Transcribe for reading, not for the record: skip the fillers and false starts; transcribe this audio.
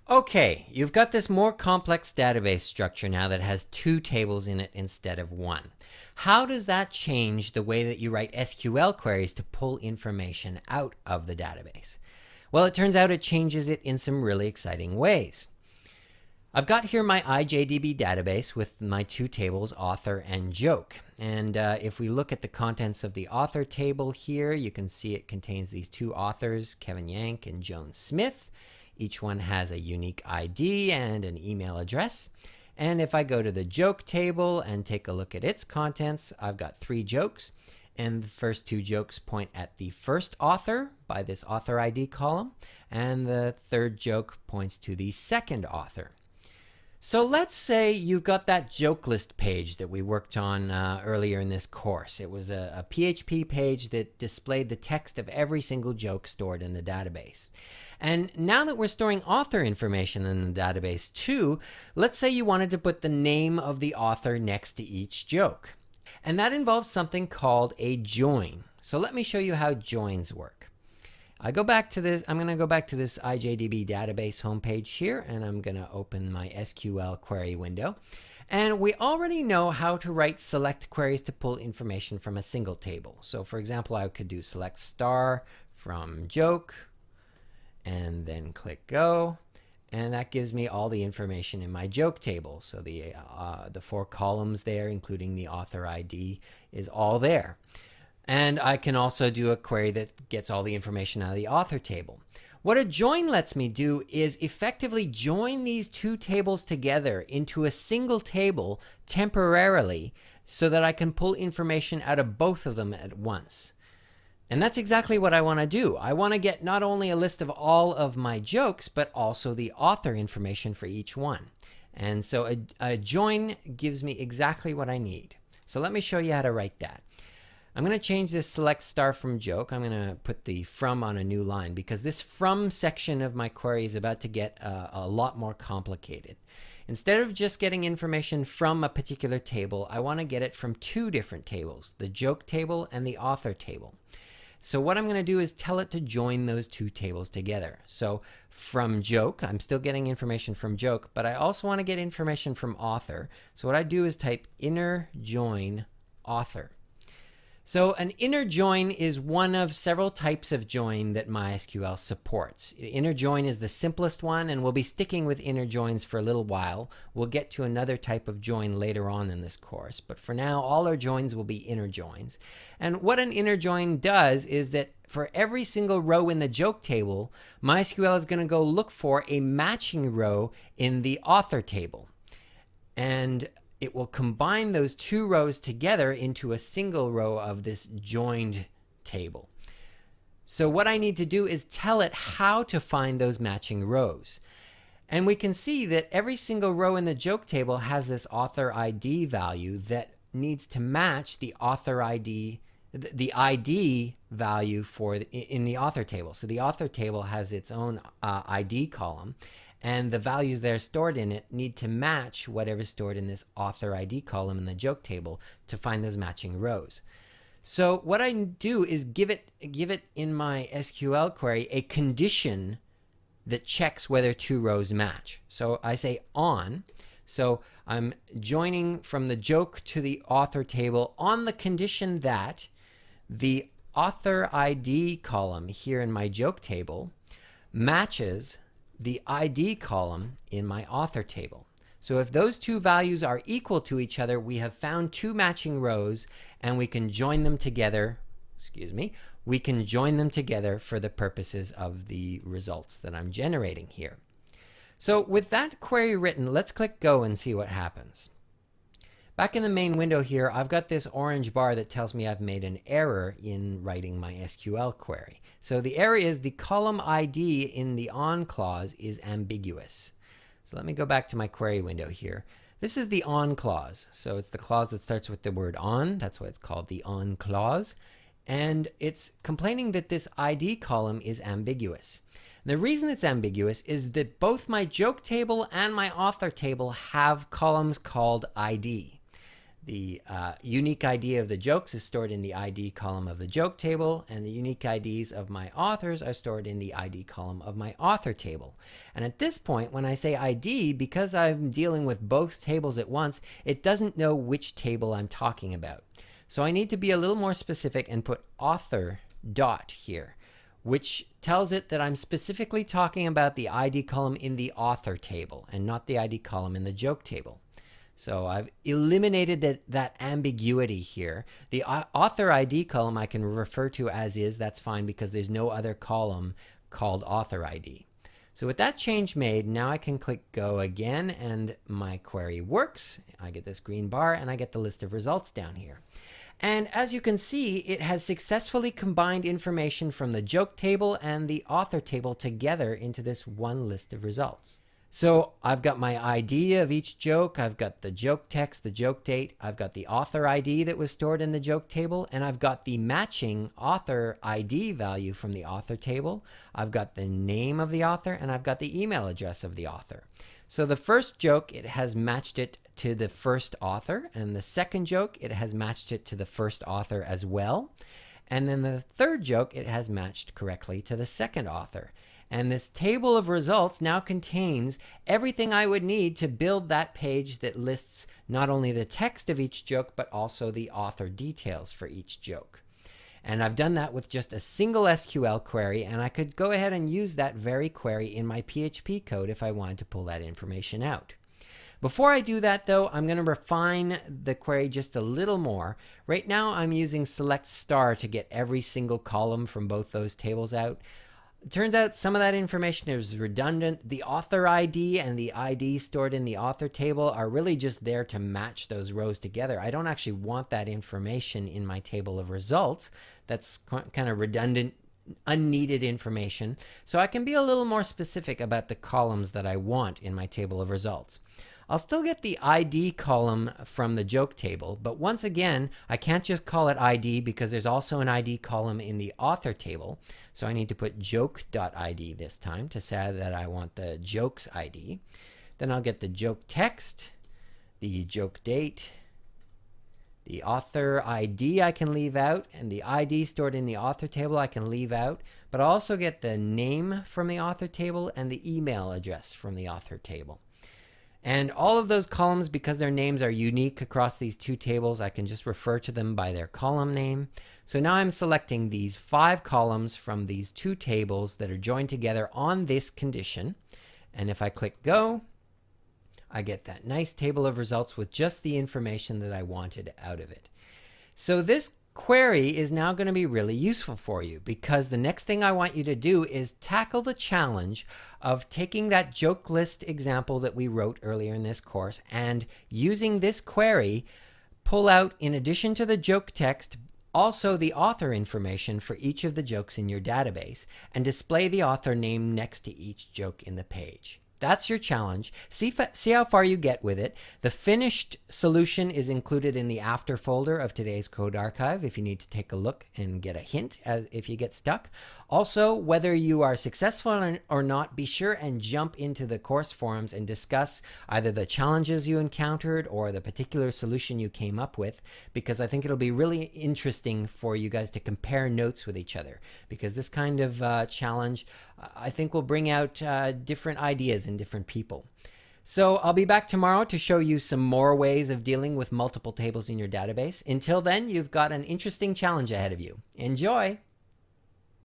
Okay, you've got this more complex database structure now that has two tables in it instead of one. How does that change the way that you write SQL queries to pull information out of the database? Well, it turns out it changes it in some really exciting ways. I've got here my IJDB database with my two tables, author and joke. And if we look at the contents of the author table here, you can see it contains these two authors, Kevin Yank and Joan Smith. Each one has a unique ID and an email address. And if I go to the joke table and take a look at its contents, I've got 3 jokes. And the first 2 jokes point at the first author by this author ID column. And the third joke points to the second author. So let's say you've got that joke list page that we worked on earlier in this course. It was a PHP page that displayed the text of every single joke stored in the database. And now that we're storing author information in the database too, let's say you wanted to put the name of the author next to each joke. And that involves something called a join. So let me show you how joins work. I'm going to go back to this IJDB database homepage here, and I'm going to open my SQL query window. And we already know how to write select queries to pull information from a single table. So for example, I could do select star from joke, and then click go. And that gives me all the information in my joke table. So the 4 columns there, including the author ID, is all there. And I can also do a query that gets all the information out of the author table. What a join lets me do is effectively join these 2 tables together into a single table temporarily so that I can pull information out of both of them at once. And that's exactly what I want to do. I want to get not only a list of all of my jokes, but also the author information for each one. And so a join gives me exactly what I need. So let me show you how to write that. I'm going to change this select star from joke. I'm going to put the from on a new line because this from section of my query is about to get a lot more complicated. Instead of just getting information from a particular table, I want to get it from 2 different tables, the joke table and the author table. So what I'm going to do is tell it to join those 2 tables together. So from joke, I'm still getting information from joke, but I also want to get information from author. So what I do is type inner join author. So an inner join is one of several types of join that MySQL supports. Inner join is the simplest one, and we'll be sticking with inner joins for a little while. We'll get to another type of join later on in this course, but for now all our joins will be inner joins. And what an inner join does is that for every single row in the joke table, MySQL is going to go look for a matching row in the author table. And it will combine those 2 rows together into a single row of this joined table. So what I need to do is tell it how to find those matching rows. And we can see that every single row in the joke table has this author ID value that needs to match the author ID, the ID value in the author table. So the author table has its own ID column. And the values that are stored in it need to match whatever's stored in this author ID column in the joke table to find those matching rows. So what I do is give it in my SQL query a condition that checks whether 2 rows match. So I say on. So I'm joining from the joke to the author table on the condition that the author ID column here in my joke table matches the ID column in my author table. So if those 2 values are equal to each other, we have found 2 matching rows, and we can join them together. We can join them together for the purposes of the results that I'm generating here. So with that query written, let's click go and see what happens. Back in the main window here, I've got this orange bar that tells me I've made an error in writing my SQL query. So the error is the column ID in the on clause is ambiguous. So let me go back to my query window here. This is the on clause. So it's the clause that starts with the word on. That's why it's called the on clause. And it's complaining that this ID column is ambiguous. The reason it's ambiguous is that both my joke table and my author table have columns called ID. The unique ID of the jokes is stored in the ID column of the joke table, and the unique IDs of my authors are stored in the ID column of my author table. And at this point, when I say ID, because I'm dealing with both tables at once, it doesn't know which table I'm talking about. So I need to be a little more specific and put author dot here, which tells it that I'm specifically talking about the ID column in the author table and not the ID column in the joke table. So I've eliminated that ambiguity here. The author ID column I can refer to as is. That's fine because there's no other column called author ID. So with that change made, now I can click go again and my query works. I get this green bar and I get the list of results down here. And as you can see, it has successfully combined information from the joke table and the author table together into this one list of results. So I've got my ID of each joke, I've got the joke text, the joke date, I've got the author ID that was stored in the joke table, and I've got the matching author ID value from the author table. I've got the name of the author, and I've got the email address of the author. So the first joke, it has matched it to the first author, and the second joke, it has matched it to the first author as well. And then the third joke, it has matched correctly to the second author. And this table of results now contains everything I would need to build that page that lists not only the text of each joke, but also the author details for each joke. And I've done that with just a single SQL query, and I could go ahead and use that very query in my PHP code if I wanted to pull that information out. Before I do that though, I'm going to refine the query just a little more. Right now I'm using select star to get every single column from both those tables out. It turns out some of that information is redundant. The author ID and the ID stored in the author table are really just there to match those rows together. I don't actually want that information in my table of results. That's kind of redundant, unneeded information. So I can be a little more specific about the columns that I want in my table of results. I'll still get the ID column from the joke table, but once again, I can't just call it ID because there's also an ID column in the author table. So I need to put joke.id this time to say that I want the jokes ID. Then I'll get the joke text, the joke date, the author ID I can leave out, and the ID stored in the author table I can leave out, but I'll also get the name from the author table and the email address from the author table. And all of those columns, because their names are unique across these two tables, I can just refer to them by their column name. So now I'm selecting these 5 columns from these 2 tables that are joined together on this condition. And if I click go, I get that nice table of results with just the information that I wanted out of it. So this query is now going to be really useful for you, because the next thing I want you to do is tackle the challenge of taking that joke list example that we wrote earlier in this course and using this query, pull out, in addition to the joke text, also the author information for each of the jokes in your database, and display the author name next to each joke in the page. That's your challenge. See how far you get with it. The finished solution is included in the after folder of today's code archive if you need to take a look and get a hint if you get stuck. Also, whether you are successful or not, be sure and jump into the course forums and discuss either the challenges you encountered or the particular solution you came up with, because I think it'll be really interesting for you guys to compare notes with each other, because this kind of challenge I think will bring out different ideas in different people. So I'll be back tomorrow to show you some more ways of dealing with multiple tables in your database. Until then, you've got an interesting challenge ahead of you. Enjoy!